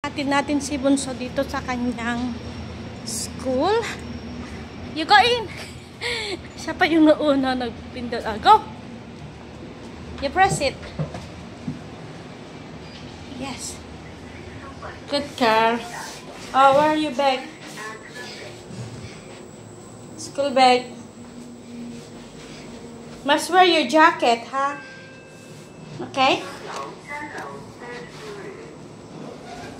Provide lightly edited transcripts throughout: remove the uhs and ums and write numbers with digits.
Hatid natin si Bunso dito sa kanyang school. You go in! Siya pa yung nauna nagpindot. Go! You press it. Yes. Good girl. Oh, where are you bag? School bag. Must wear your jacket, huh? Okay?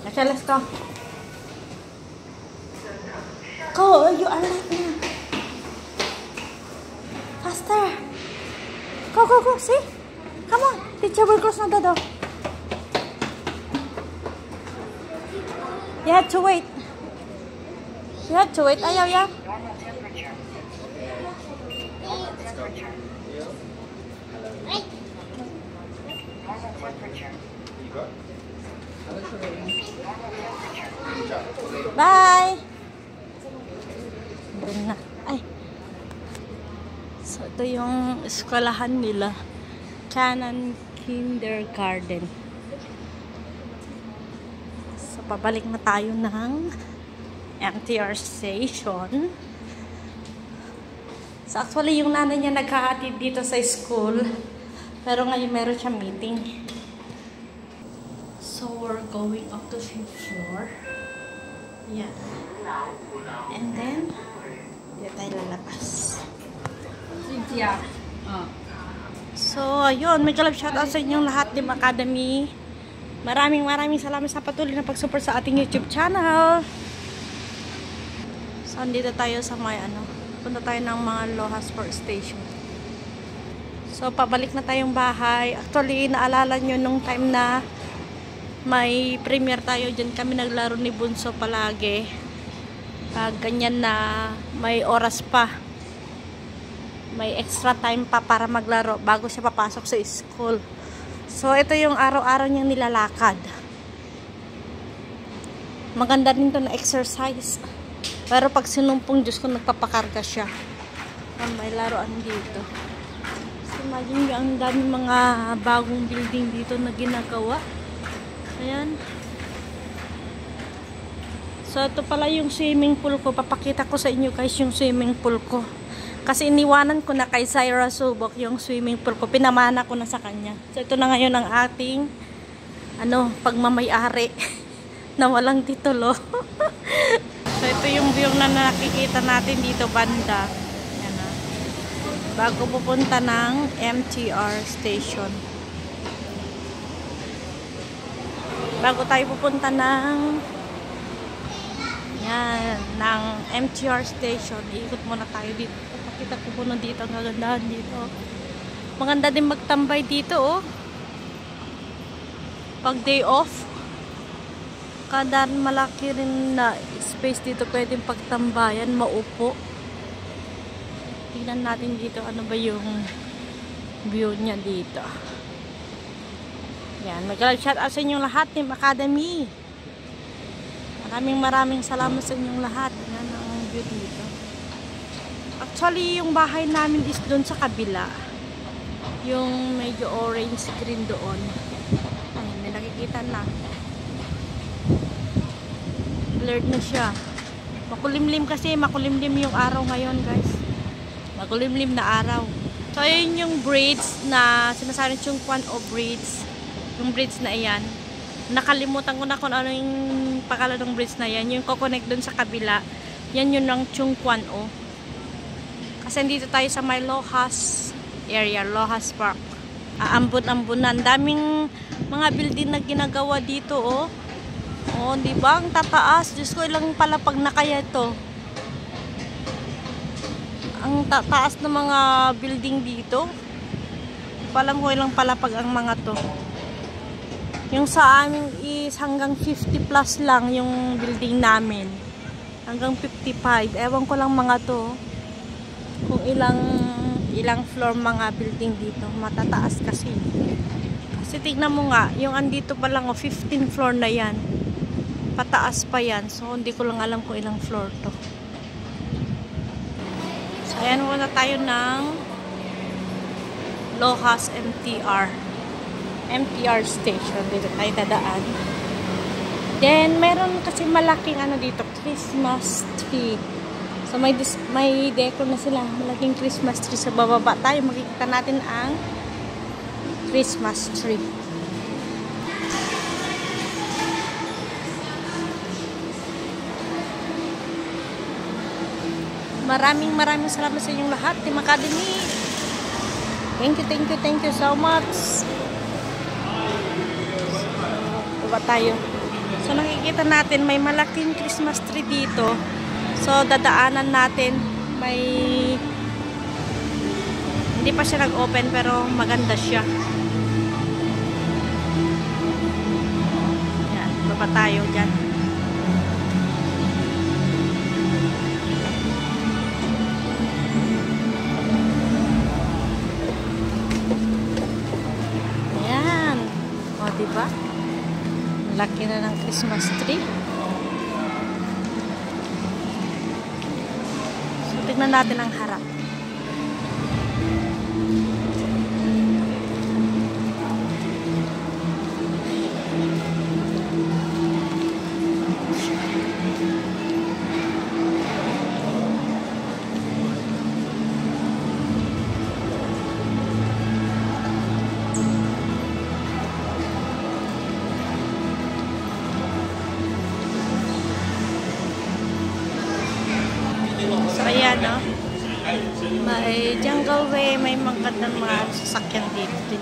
Okay, let's go. Go, you are late now. Faster. Go, go, go. See? Come on. Teacher will close na the door. You have to wait. You have to wait. Ayaw, yeah. Bye. Doon na. Ay. So, ito yung eskwelahan nila. Canon Kindergarten. So, pabalik na tayo ng MTR station. So, actually, yung nanay niya naghahatid dito sa school. Pero ngayon meron siya meeting. So, we're going up to 5th floor. Yeah. And then, dito tayo lalabas. Yeah. So, ayun. May kalab shoutout sa inyong lahat, Team Academy. Maraming salamat sa patuloy na pag-support sa ating YouTube channel. So, andito tayo sa may punta tayo ng mga Lohas Park Station. So, pabalik na tayong bahay. Actually, naalala nyo nung time na may premiere tayo dyan, kami naglaro ni Bunso palagi. Ganyan na may oras pa. May extra time pa para maglaro bago siya papasok sa school. So, ito yung araw-araw niyang nilalakad. Maganda din to na exercise. Pero pag sinumpong Diyos ko, nagpapakarga siya. May laruan dito. So, imagine nyo, ang dami mga bagong building dito na ginagawa. Ayan. So, ito pala yung swimming pool ko. Papakita ko sa inyo guys yung swimming pool ko. Kasi iniwanan ko na kay Syra Subok yung swimming pool ko. Pinamana ko na sa kanya. So, ito na ngayon ang ating pagmamay-ari na walang titulo. So, ito yung view na nakikita natin dito banda. Ayan na. Bago pupunta ng MTR station. Bago tayo pupunta ng MTR station, iikot muna tayo dito. Pakita ko muna dito ang kagandahan dito. Maganda din magtambay dito, oh. Pag day off, kada malaki rin na space dito pwedeng pagtambayan, maupo. Tingnan natin dito ano ba yung view niya dito. Yan, mag-shout out sa inyong lahat, Team Academy. Maraming salamat sa inyong lahat. Yan ang view dito. Actually, yung bahay namin is doon sa kabila. Yung medyo orange green doon. Ayun, may nakikita na. Blurred na siya. Makulimlim kasi, makulimlim yung araw ngayon, guys. Makulimlim na araw. So, ayun yung braids na sinasabi yung Kwan o braids. Yung bridge na iyan. Nakalimutan ko na kung ano yung pakala ng bridge na yan. Yung kukonect dun sa kabila. Yan yun ng Chung Kwan O. Kasi dito tayo sa may Lohas area. Lohas Park. Aambon-ambunan. Daming mga building na ginagawa dito, oh. Oh, diba? Ang tataas. Diyos ko, ilang palapag na kaya ito. Ang tataas ng mga building dito. Palam ko ilang palapag ang mga to. Yung sa amin is hanggang 50 plus lang yung building namin. Hanggang 55. Ewan ko lang mga to. Kung ilang floor mga building dito. Matataas kasi. Kasi tignan mo nga, yung andito pa lang, 15 floor na yan. Pataas pa yan. So, hindi ko lang alam kung ilang floor to. So, ayan muna tayo ng Lohas MTR station. Dito tayo dadaan. Then, meron kasi malaking ano dito, Christmas tree. So, may decor na sila. Malaking Christmas tree. Sa bababa tayo, makikita natin ang Christmas tree. Maraming salamat sa inyong lahat, Team Academy. Thank you so much. Baba tayo. So, nakikita natin, may malaking Christmas tree dito. So, dadaanan natin. Hindi pa siya nag-open, pero maganda siya. Yan, baba tayo dyan. Ayan. O, diba? Laki na ng Christmas tree. So, tignan natin ang harap. So, ayan, no? May Jungle Way, may magandang mga sasakyan dito.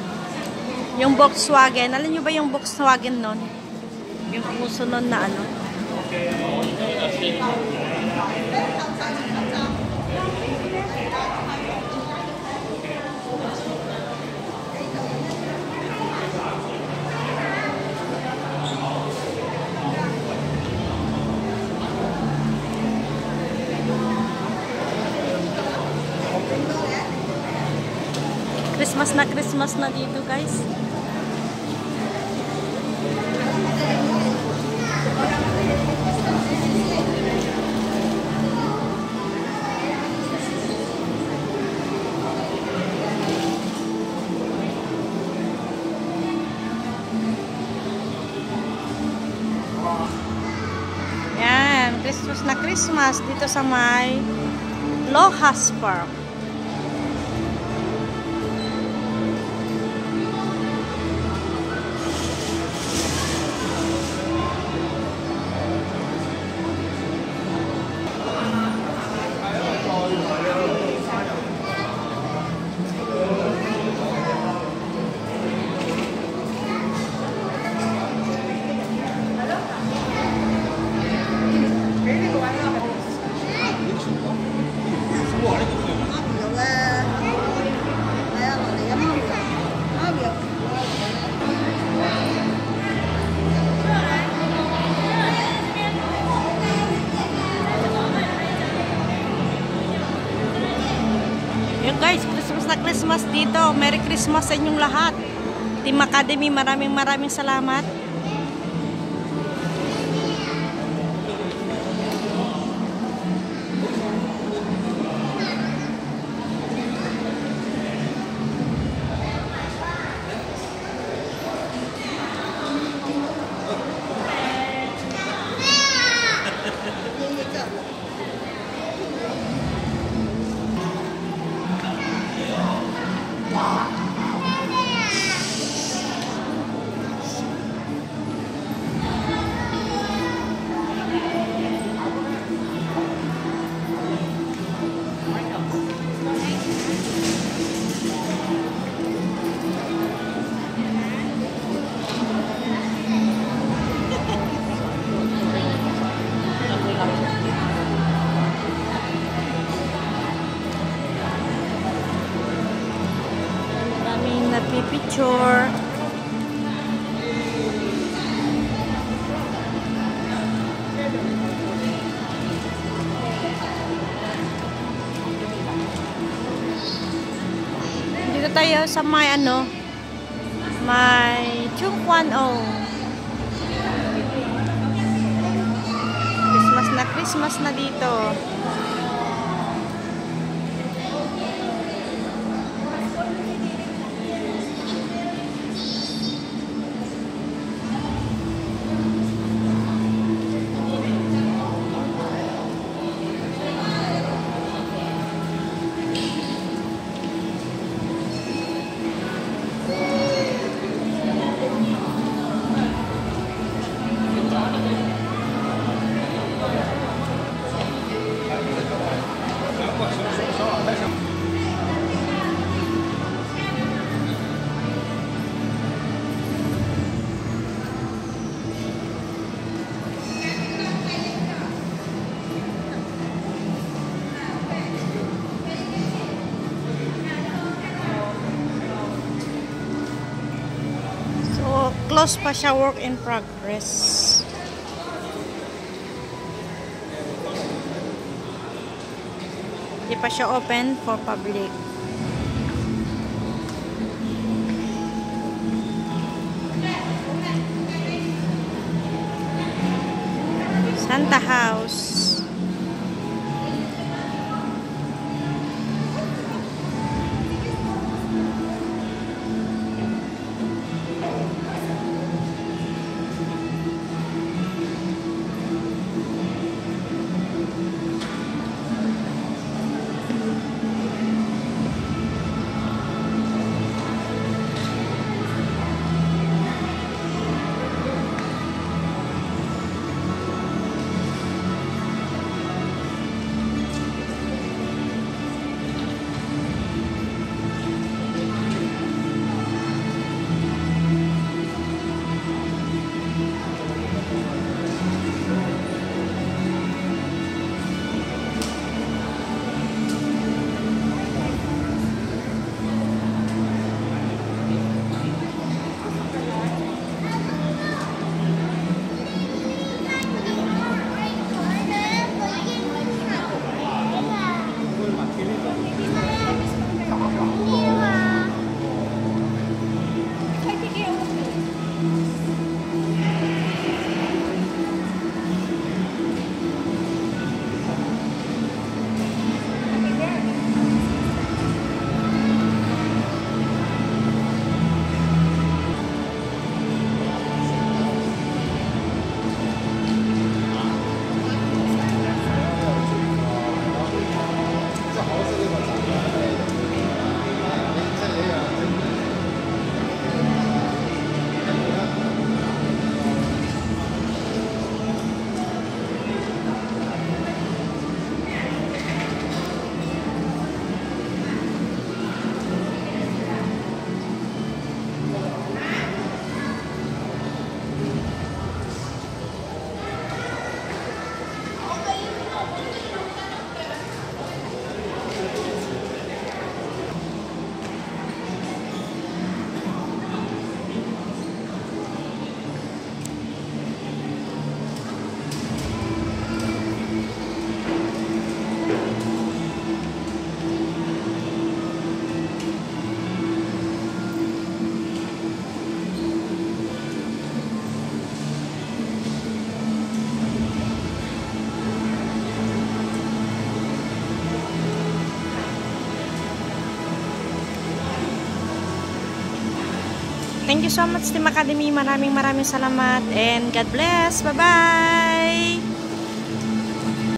Yung Volkswagen, alam nyo ba yung Volkswagen nun? Yung uso nun na ano? Christmas na dito, guys. Yan, Christmas dito sa may Lohas Park. Yung guys, Christmas dito. Merry Christmas sa inyong lahat. Team Academy, maraming salamat. Nagpipicture. Dito tayo sa may ano, may Chungkwano. Christmas na dito. Close pa siya, work in progress. Hindi pa siya open for public. Santa House. Thank you so much, Team Academy. Maraming salamat and God bless. Bye-bye!